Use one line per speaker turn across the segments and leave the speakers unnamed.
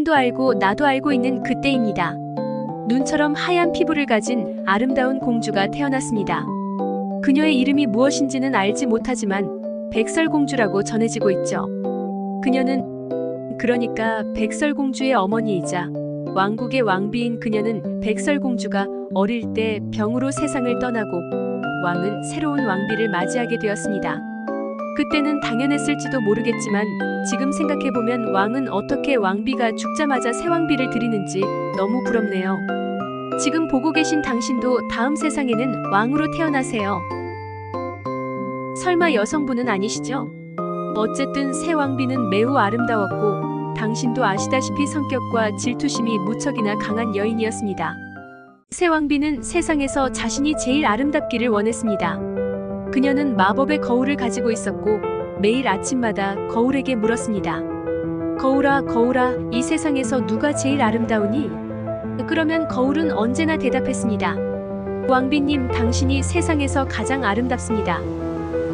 당신도 알고 나도 알고 있는 그때입니다. 눈처럼 하얀 피부를 가진 아름다운 공주가 태어났습니다. 그녀의 이름이 무엇인지는 알지 못하지만 백설공주라고 전해지고 있죠. 그러니까 백설공주의 어머니이자 왕국의 왕비인 그녀는 백설공주가 어릴 때 병으로 세상을 떠나고 왕은 새로운 왕비를 맞이하게 되었습니다. 그때는 당연했을지도 모르겠지만 지금 생각해보면 왕은 어떻게 왕비가 죽자마자 새 왕비를 드리는지 너무 부럽네요. 지금 보고 계신 당신도 다음 세상에는 왕으로 태어나세요. 설마 여성분은 아니시죠? 어쨌든 새 왕비는 매우 아름다웠고 당신도 아시다시피 성격과 질투심이 무척이나 강한 여인이었습니다. 새 왕비는 세상에서 자신이 제일 아름답기를 원했습니다. 그녀는 마법의 거울을 가지고 있었고 매일 아침마다 거울에게 물었습니다. 거울아, 거울아, 이 세상에서 누가 제일 아름다우니? 그러면 거울은 언제나 대답했습니다. 왕비님, 당신이 세상에서 가장 아름답습니다.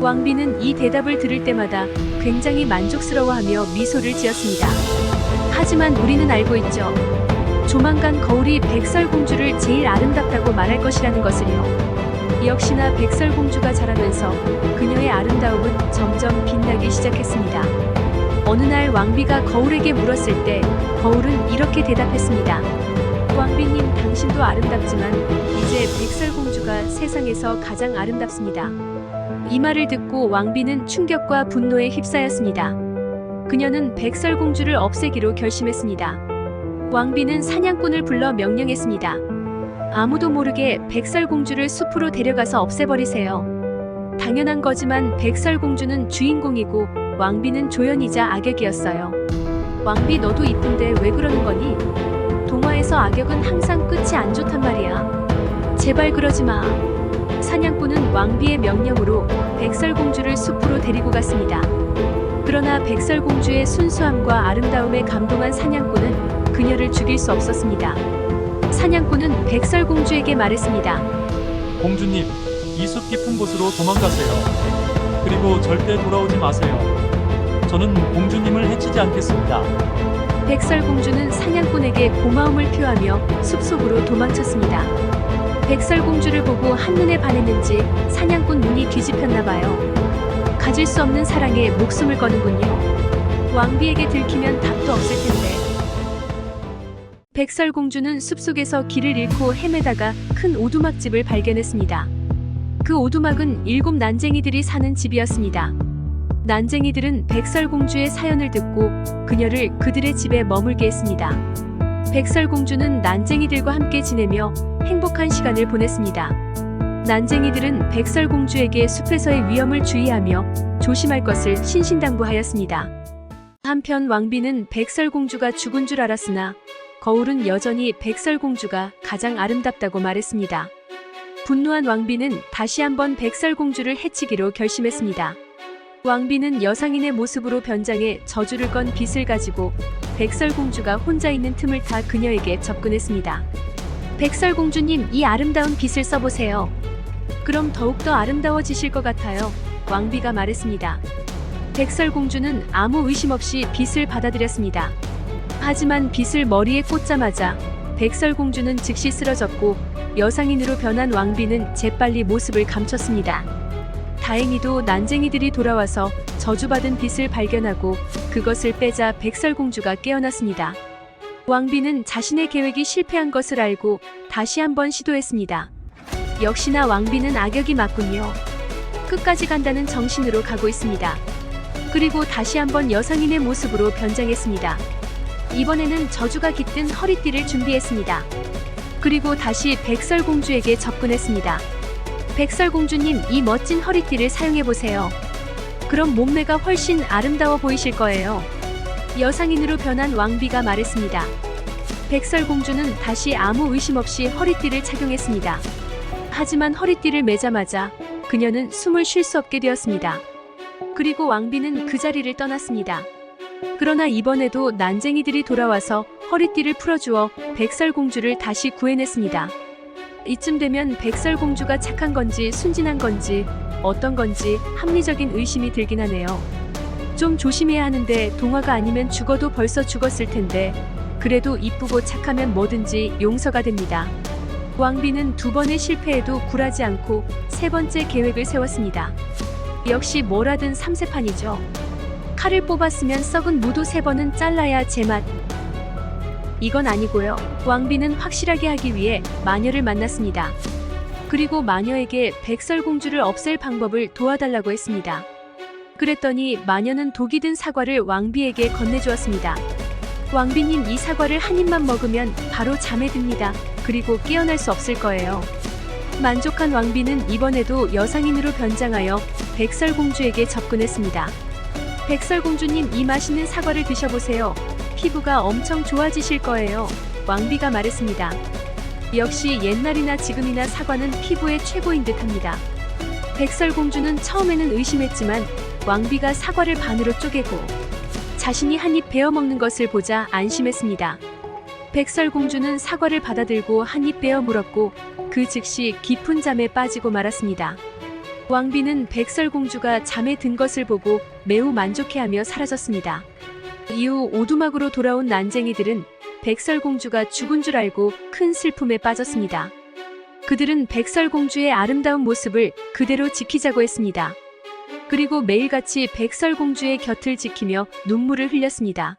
왕비는 이 대답을 들을 때마다 굉장히 만족스러워하며 미소를 지었습니다. 하지만 우리는 알고 있죠. 조만간 거울이 백설공주를 제일 아름답다고 말할 것이라는 것을요. 역시나 백설공주가 자라면서 그녀의 아름다움은 점점 빛나기 시작했습니다. 어느 날 왕비가 거울에게 물었을 때 거울은 이렇게 대답했습니다. 왕비님, 당신도 아름답지만 이제 백설공주가 세상에서 가장 아름답습니다. 이 말을 듣고 왕비는 충격과 분노에 휩싸였습니다. 그녀는 백설공주를 없애기로 결심했습니다. 왕비는 사냥꾼을 불러 명령했습니다. 아무도 모르게 백설공주를 숲으로 데려가서 없애버리세요. 당연한 거지만 백설공주는 주인공이고 왕비는 조연이자 악역이었어요. 왕비, 너도 이쁜데 왜 그러는 거니? 동화에서 악역은 항상 끝이 안 좋단 말이야. 제발 그러지 마. 사냥꾼은 왕비의 명령으로 백설공주를 숲으로 데리고 갔습니다. 그러나 백설공주의 순수함과 아름다움에 감동한 사냥꾼은 그녀를 죽일 수 없었습니다. 사냥꾼은 백설공주에게 말했습니다.
공주님, 이 숲 깊은 곳으로 도망가세요. 그리고 절대 돌아오지 마세요. 저는 공주님을 해치지 않겠습니다.
백설공주는 사냥꾼에게 고마움을 표하며 숲속으로 도망쳤습니다. 백설공주를 보고 한눈에 반했는지 사냥꾼 눈이 뒤집혔나봐요. 가질 수 없는 사랑에 목숨을 거는군요. 왕비에게 들키면 답도 없을 텐데. 백설공주는 숲속에서 길을 잃고 헤매다가 큰 오두막집을 발견했습니다. 그 오두막은 7 난쟁이들이 사는 집이었습니다. 난쟁이들은 백설공주의 사연을 듣고 그녀를 그들의 집에 머물게 했습니다. 백설공주는 난쟁이들과 함께 지내며 행복한 시간을 보냈습니다. 난쟁이들은 백설공주에게 숲에서의 위험을 주의하며 조심할 것을 신신당부하였습니다. 한편 왕비는 백설공주가 죽은 줄 알았으나 거울은 여전히 백설공주가 가장 아름답다고 말했습니다. 분노한 왕비는 다시 한번 백설공주를 해치기로 결심했습니다. 왕비는 여상인의 모습으로 변장해 저주를 건 빗을 가지고 백설공주가 혼자 있는 틈을 타 그녀에게 접근했습니다. 백설공주님, 이 아름다운 빗을 써보세요. 그럼 더욱더 아름다워지실 것 같아요. 왕비가 말했습니다. 백설공주는 아무 의심 없이 빗을 받아들였습니다. 하지만 빗을 머리에 꽂자마자 백설공주는 즉시 쓰러졌고 여상인으로 변한 왕비는 재빨리 모습을 감췄습니다. 다행히도 난쟁이들이 돌아와서 저주받은 빗을 발견하고 그것을 빼자 백설공주가 깨어났습니다. 왕비는 자신의 계획이 실패한 것을 알고 다시 한번 시도했습니다. 역시나 왕비는 악역이 맞군요. 끝까지 간다는 정신으로 가고 있습니다. 그리고 다시 한번 여상인의 모습으로 변장했습니다. 이번에는 저주가 깃든 허리띠를 준비했습니다. 그리고 다시 백설공주에게 접근했습니다. 백설공주님, 이 멋진 허리띠를 사용해보세요. 그럼 몸매가 훨씬 아름다워 보이실 거예요. 여상인으로 변한 왕비가 말했습니다. 백설공주는 다시 아무 의심 없이 허리띠를 착용했습니다. 하지만 허리띠를 매자마자 그녀는 숨을 쉴 수 없게 되었습니다. 그리고 왕비는 그 자리를 떠났습니다. 그러나 이번에도 난쟁이들이 돌아와서 허리띠를 풀어주어 백설공주를 다시 구해냈습니다. 이쯤 되면 백설공주가 착한 건지 순진한 건지 어떤 건지 합리적인 의심이 들긴 하네요. 좀 조심해야 하는데 동화가 아니면 죽어도 벌써 죽었을 텐데 그래도 이쁘고 착하면 뭐든지 용서가 됩니다. 왕비는 2번의 실패에도 굴하지 않고 3번째 계획을 세웠습니다. 역시 뭐라든 삼세판이죠. 칼을 뽑았으면 썩은 무도 3번은 잘라야 제맛. 이건 아니고요. 왕비는 확실하게 하기 위해 마녀를 만났습니다. 그리고 마녀에게 백설공주를 없앨 방법을 도와달라고 했습니다. 그랬더니 마녀는 독이 든 사과를 왕비에게 건네주었습니다. 왕비님, 이 사과를 한 입만 먹으면 바로 잠에 듭니다. 그리고 깨어날 수 없을 거예요. 만족한 왕비는 이번에도 여상인으로 변장하여 백설공주에게 접근했습니다. 백설공주님, 이 맛있는 사과를 드셔보세요. 피부가 엄청 좋아지실 거예요. 왕비가 말했습니다. 역시 옛날이나 지금이나 사과는 피부의 최고인 듯합니다. 백설공주는 처음에는 의심했지만 왕비가 사과를 반으로 쪼개고 자신이 한 입 베어 먹는 것을 보자 안심했습니다. 백설공주는 사과를 받아들고 한 입 베어 물었고 그 즉시 깊은 잠에 빠지고 말았습니다. 왕비는 백설공주가 잠에 든 것을 보고 매우 만족해하며 사라졌습니다. 이후 오두막으로 돌아온 난쟁이들은 백설공주가 죽은 줄 알고 큰 슬픔에 빠졌습니다. 그들은 백설공주의 아름다운 모습을 그대로 지키자고 했습니다. 그리고 매일같이 백설공주의 곁을 지키며 눈물을 흘렸습니다.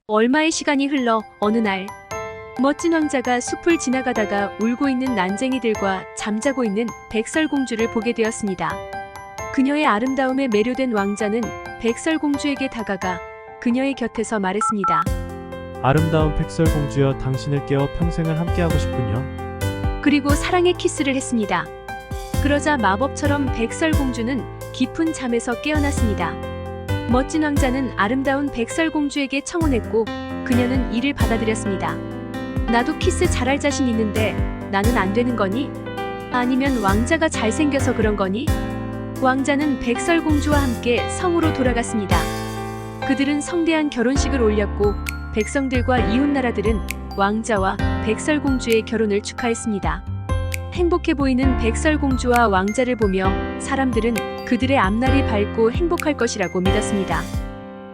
얼마의 시간이 흘러 어느 날 멋진 왕자가 숲을 지나가다가 울고 있는 난쟁이들과 잠자고 있는 백설공주를 보게 되었습니다. 그녀의 아름다움에 매료된 왕자는 백설공주에게 다가가 그녀의 곁에서 말했습니다.
아름다운 백설공주여, 당신을 깨워 평생을 함께하고 싶군요.
그리고 사랑의 키스를 했습니다. 그러자 마법처럼 백설공주는 깊은 잠에서 깨어났습니다. 멋진 왕자는 아름다운 백설공주에게 청혼했고 그녀는 이를 받아들였습니다. 나도 키스 잘할 자신 있는데 나는 안 되는 거니? 아니면 왕자가 잘생겨서 그런 거니? 왕자는 백설공주와 함께 성으로 돌아갔습니다. 그들은 성대한 결혼식을 올렸고 백성들과 이웃나라들은 왕자와 백설공주의 결혼을 축하했습니다. 행복해 보이는 백설공주와 왕자를 보며 사람들은 그들의 앞날이 밝고 행복할 것이라고 믿었습니다.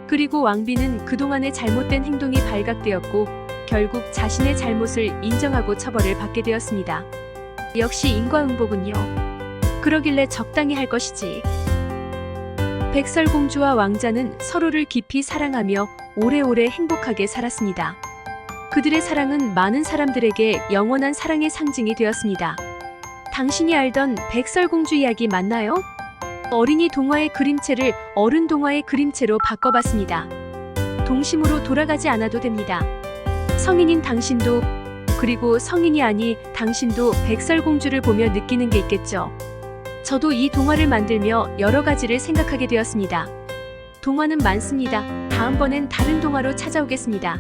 그리고 왕비는 그동안의 잘못된 행동이 발각되었고 결국 자신의 잘못을 인정하고 처벌을 받게 되었습니다. 역시 인과응보군요. 그러길래 적당히 할 것이지. 백설공주와 왕자는 서로를 깊이 사랑하며 오래오래 행복하게 살았습니다. 그들의 사랑은 많은 사람들에게 영원한 사랑의 상징이 되었습니다. 당신이 알던 백설공주 이야기 맞나요? 어린이 동화의 그림체를 어른 동화의 그림체로 바꿔봤습니다. 동심으로 돌아가지 않아도 됩니다. 성인인 당신도, 그리고 성인이 아니 당신도 백설공주를 보며 느끼는 게 있겠죠. 저도 이 동화를 만들며 여러 가지를 생각하게 되었습니다. 동화는 많습니다. 다음번엔 다른 동화로 찾아오겠습니다.